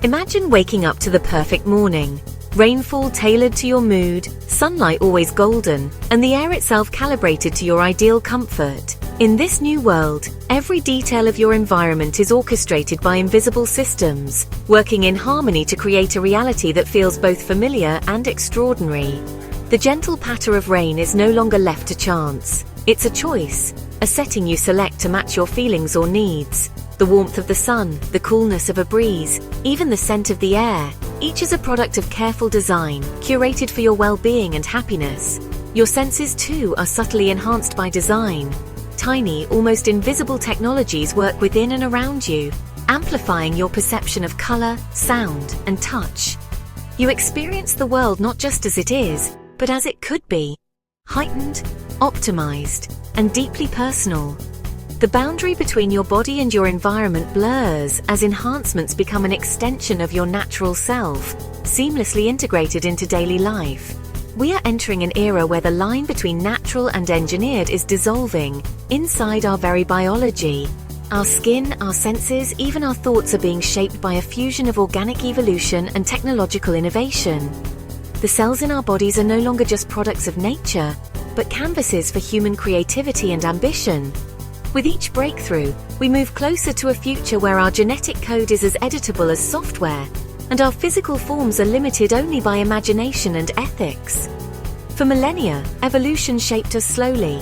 Imagine waking up to the perfect morning. Rainfall tailored to your mood, sunlight always golden, and the air itself calibrated to your ideal comfort. In this new world, every detail of your environment is orchestrated by invisible systems, working in harmony to create a reality that feels both familiar and extraordinary. The gentle patter of rain is no longer left to chance. It's a choice, a setting you select to match your feelings or needs. The warmth of the sun, the coolness of a breeze, even the scent of the air, each is a product of careful design, curated for your well-being and happiness. Your senses, too, are subtly enhanced by design. Tiny, almost invisible technologies work within and around you, amplifying your perception of color, sound, and touch. You experience the world not just as it is, but as it could be. Heightened, optimized, and deeply personal. The boundary between your body and your environment blurs as enhancements become an extension of your natural self, seamlessly integrated into daily life. We are entering an era where the line between natural and engineered is dissolving inside our very biology. Our skin, our senses, even our thoughts are being shaped by a fusion of organic evolution and technological innovation. The cells in our bodies are no longer just products of nature, but canvases for human creativity and ambition. With each breakthrough, we move closer to a future where our genetic code is as editable as software, and our physical forms are limited only by imagination and ethics. For millennia, evolution shaped us slowly.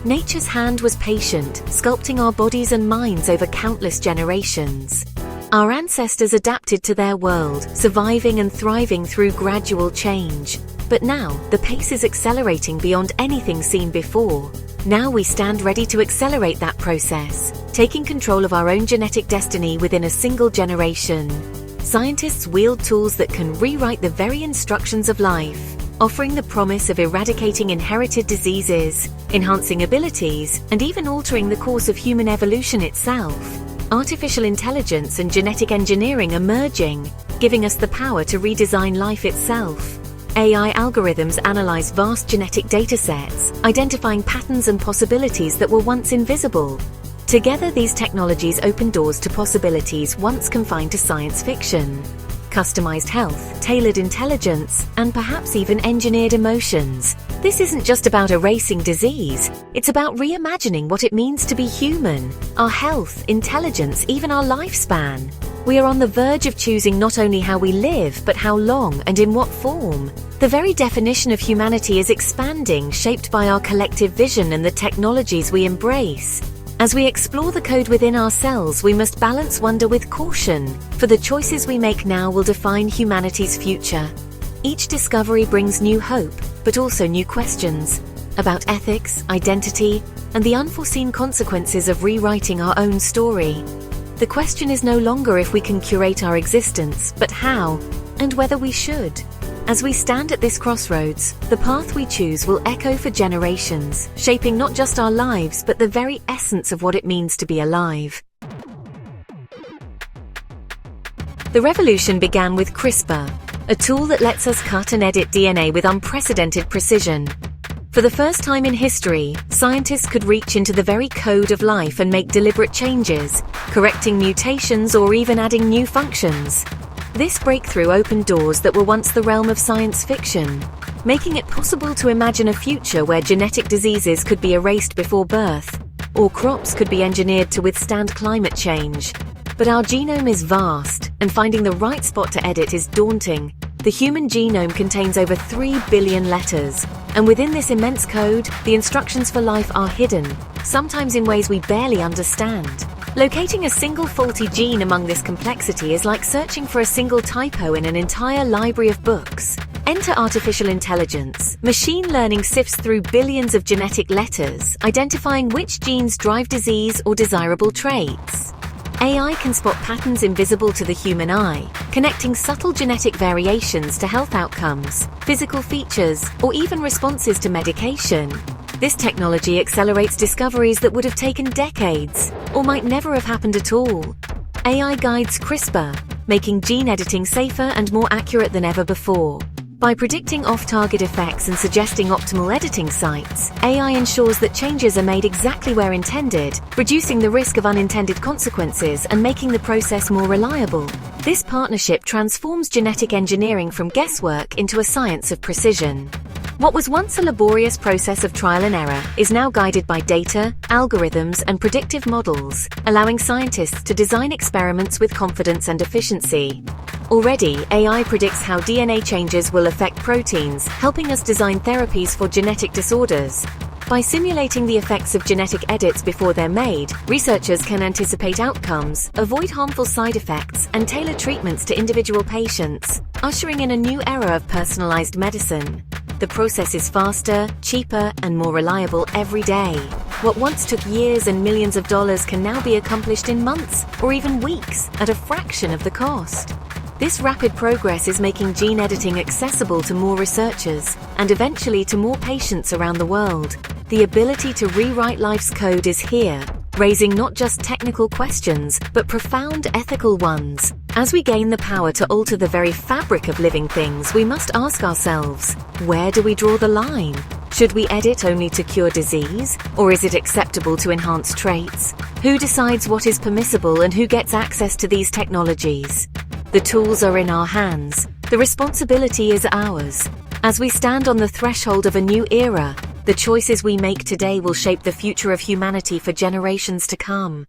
Nature's hand was patient, sculpting our bodies and minds over countless generations. Our ancestors adapted to their world, surviving and thriving through gradual change. But now, the pace is accelerating beyond anything seen before. Now we stand ready to accelerate that process, taking control of our own genetic destiny within a single generation. Scientists wield tools that can rewrite the very instructions of life, offering the promise of eradicating inherited diseases, enhancing abilities, and even altering the course of human evolution itself. Artificial intelligence and genetic engineering are merging, giving us the power to redesign life itself. AI algorithms analyze vast genetic datasets, identifying patterns and possibilities that were once invisible. Together, these technologies open doors to possibilities once confined to science fiction. Customized health, tailored intelligence, and perhaps even engineered emotions. This isn't just about erasing disease, it's about reimagining what it means to be human, our health, intelligence, even our lifespan. We are on the verge of choosing not only how we live, but how long and in what form. The very definition of humanity is expanding, shaped by our collective vision and the technologies we embrace. As we explore the code within ourselves, we must balance wonder with caution, for the choices we make now will define humanity's future. Each discovery brings new hope, but also new questions about ethics, identity, and the unforeseen consequences of rewriting our own story. The question is no longer if we can curate our existence, but how, and whether we should. As we stand at this crossroads, the path we choose will echo for generations, shaping not just our lives, but the very essence of what it means to be alive. The revolution began with CRISPR, a tool that lets us cut and edit DNA with unprecedented precision. For the first time in history, scientists could reach into the very code of life and make deliberate changes, correcting mutations or even adding new functions. This breakthrough opened doors that were once the realm of science fiction, making it possible to imagine a future where genetic diseases could be erased before birth, or crops could be engineered to withstand climate change. But our genome is vast, and finding the right spot to edit is daunting. The human genome contains over 3 billion letters, and within this immense code, the instructions for life are hidden, sometimes in ways we barely understand. Locating a single faulty gene among this complexity is like searching for a single typo in an entire library of books. Enter artificial intelligence. Machine learning sifts through billions of genetic letters, identifying which genes drive disease or desirable traits. AI can spot patterns invisible to the human eye, connecting subtle genetic variations to health outcomes, physical features, or even responses to medication. This technology accelerates discoveries that would have taken decades, or might never have happened at all. AI guides CRISPR, making gene editing safer and more accurate than ever before. By predicting off-target effects and suggesting optimal editing sites, AI ensures that changes are made exactly where intended, reducing the risk of unintended consequences and making the process more reliable. This partnership transforms genetic engineering from guesswork into a science of precision. What was once a laborious process of trial and error is now guided by data, algorithms, and predictive models, allowing scientists to design experiments with confidence and efficiency. Already, AI predicts how DNA changes will affect proteins, helping us design therapies for genetic disorders. By simulating the effects of genetic edits before they're made, researchers can anticipate outcomes, avoid harmful side effects, and tailor treatments to individual patients, ushering in a new era of personalized medicine. The process is faster, cheaper, and more reliable every day. What once took years and millions of dollars can now be accomplished in months or even weeks at a fraction of the cost. This rapid progress is making gene editing accessible to more researchers and eventually to more patients around the world. The ability to rewrite life's code is here, raising not just technical questions, but profound ethical ones. As we gain the power to alter the very fabric of living things, we must ask ourselves, where do we draw the line? Should we edit only to cure disease, or is it acceptable to enhance traits? Who decides what is permissible and who gets access to these technologies? The tools are in our hands. The responsibility is ours. As we stand on the threshold of a new era, the choices we make today will shape the future of humanity for generations to come.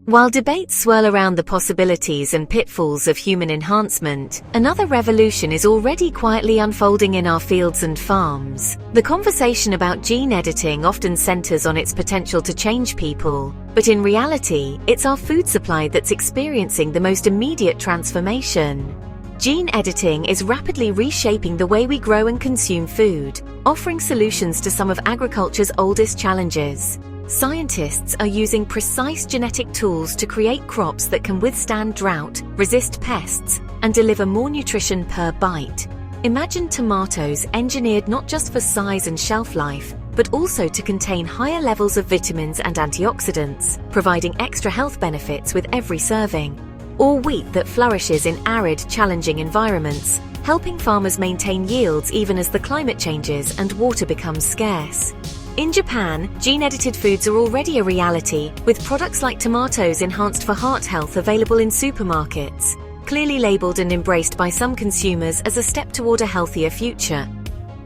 While debates swirl around the possibilities and pitfalls of human enhancement, another revolution is already quietly unfolding in our fields and farms. The conversation about gene editing often centers on its potential to change people, but in reality, it's our food supply that's experiencing the most immediate transformation. Gene editing is rapidly reshaping the way we grow and consume food, offering solutions to some of agriculture's oldest challenges. Scientists are using precise genetic tools to create crops that can withstand drought, resist pests, and deliver more nutrition per bite. Imagine tomatoes engineered not just for size and shelf life, but also to contain higher levels of vitamins and antioxidants, providing extra health benefits with every serving. Or wheat that flourishes in arid, challenging environments, helping farmers maintain yields even as the climate changes and water becomes scarce. In Japan, gene-edited foods are already a reality, with products like tomatoes enhanced for heart health available in supermarkets, clearly labeled and embraced by some consumers as a step toward a healthier future.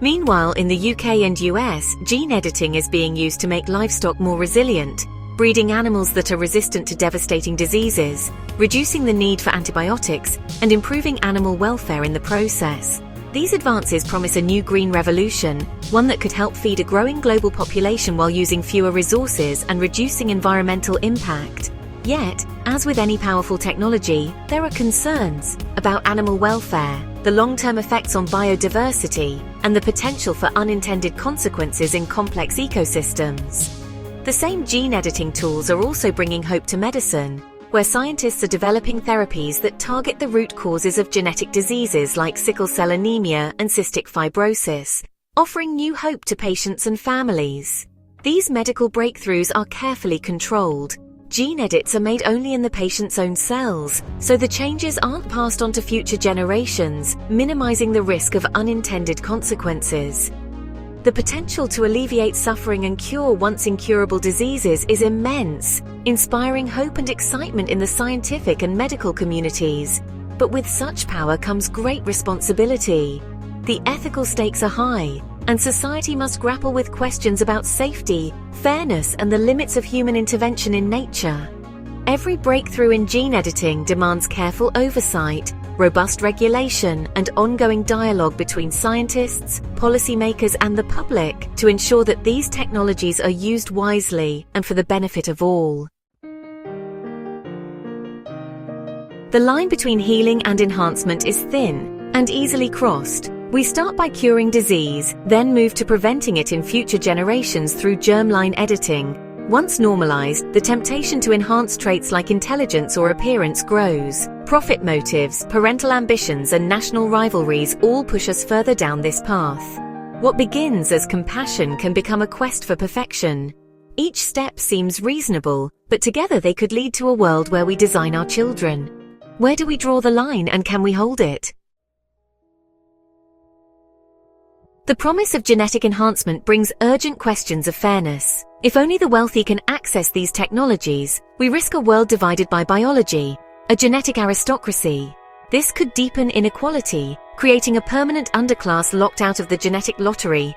Meanwhile, in the UK and US, gene editing is being used to make livestock more resilient, breeding animals that are resistant to devastating diseases, reducing the need for antibiotics, and improving animal welfare in the process. These advances promise a new green revolution, one that could help feed a growing global population while using fewer resources and reducing environmental impact. Yet, as with any powerful technology, there are concerns about animal welfare, the long-term effects on biodiversity, and the potential for unintended consequences in complex ecosystems. The same gene editing tools are also bringing hope to medicine, where scientists are developing therapies that target the root causes of genetic diseases like sickle cell anemia and cystic fibrosis, offering new hope to patients and families. These medical breakthroughs are carefully controlled. Gene edits are made only in the patient's own cells, so the changes aren't passed on to future generations, minimizing the risk of unintended consequences. The potential to alleviate suffering and cure once incurable diseases is immense, inspiring hope and excitement in the scientific and medical communities. But with such power comes great responsibility. The ethical stakes are high, and society must grapple with questions about safety, fairness, and the limits of human intervention in nature. Every breakthrough in gene editing demands careful oversight, robust regulation, and ongoing dialogue between scientists, policymakers, and the public to ensure that these technologies are used wisely and for the benefit of all. The line between healing and enhancement is thin and easily crossed. We start by curing disease, then move to preventing it in future generations through germline editing. Once normalized, the temptation to enhance traits like intelligence or appearance grows. Profit motives, parental ambitions, and national rivalries all push us further down this path. What begins as compassion can become a quest for perfection. Each step seems reasonable, but together they could lead to a world where we design our children. Where do we draw the line, and can we hold it? The promise of genetic enhancement brings urgent questions of fairness. If only the wealthy can access these technologies, we risk a world divided by biology, a genetic aristocracy. This could deepen inequality, creating a permanent underclass locked out of the genetic lottery.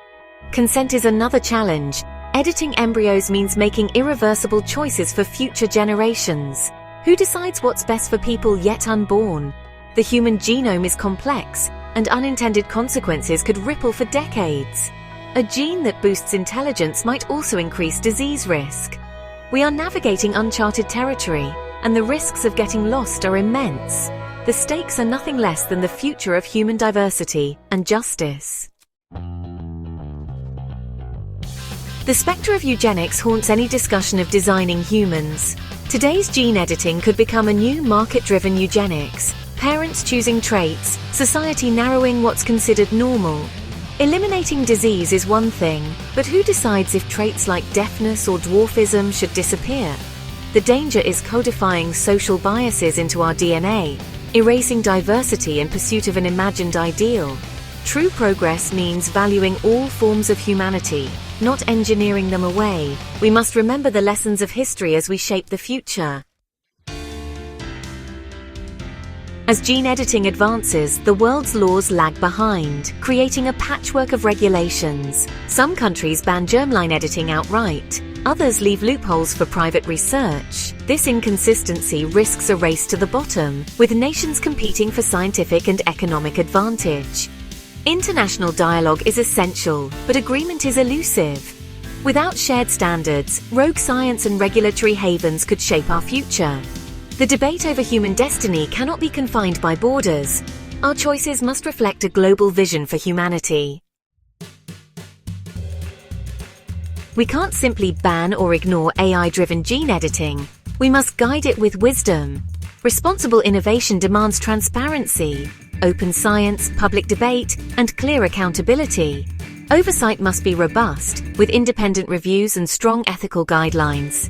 Consent is another challenge. Editing embryos means making irreversible choices for future generations. Who decides what's best for people yet unborn? The human genome is complex, and unintended consequences could ripple for decades. A gene that boosts intelligence might also increase disease risk. We are navigating uncharted territory, and the risks of getting lost are immense. The stakes are nothing less than the future of human diversity and justice. The spectre of eugenics haunts any discussion of designing humans. Today's gene editing could become a new market-driven eugenics. Parents choosing traits, society narrowing what's considered normal. Eliminating disease is one thing, but who decides if traits like deafness or dwarfism should disappear? The danger is codifying social biases into our DNA, erasing diversity in pursuit of an imagined ideal. True progress means valuing all forms of humanity, not engineering them away. We must remember the lessons of history as we shape the future. As gene editing advances, the world's laws lag behind, creating a patchwork of regulations. Some countries ban germline editing outright. Others leave loopholes for private research. This inconsistency risks a race to the bottom, with nations competing for scientific and economic advantage. International dialogue is essential, but agreement is elusive. Without shared standards, rogue science and regulatory havens could shape our future. The debate over human destiny cannot be confined by borders. Our choices must reflect a global vision for humanity. We can't simply ban or ignore AI-driven gene editing. We must guide it with wisdom. Responsible innovation demands transparency, open science, public debate, and clear accountability. Oversight must be robust, with independent reviews and strong ethical guidelines.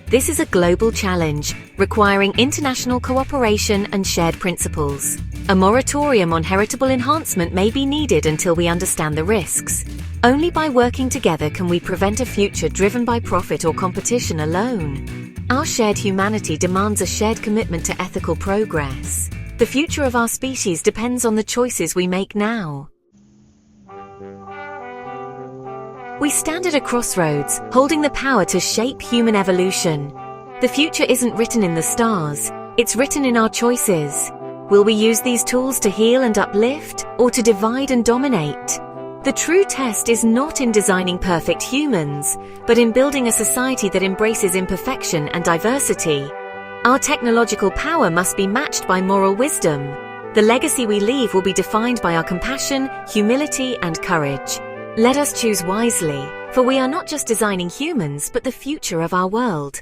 This is a global challenge, requiring international cooperation and shared principles. A moratorium on heritable enhancement may be needed until we understand the risks. Only by working together can we prevent a future driven by profit or competition alone. Our shared humanity demands a shared commitment to ethical progress. The future of our species depends on the choices we make now. We stand at a crossroads, holding the power to shape human evolution. The future isn't written in the stars, it's written in our choices. Will we use these tools to heal and uplift, or to divide and dominate? The true test is not in designing perfect humans, but in building a society that embraces imperfection and diversity. Our technological power must be matched by moral wisdom. The legacy we leave will be defined by our compassion, humility, and courage. Let us choose wisely, for we are not just designing humans, but the future of our world.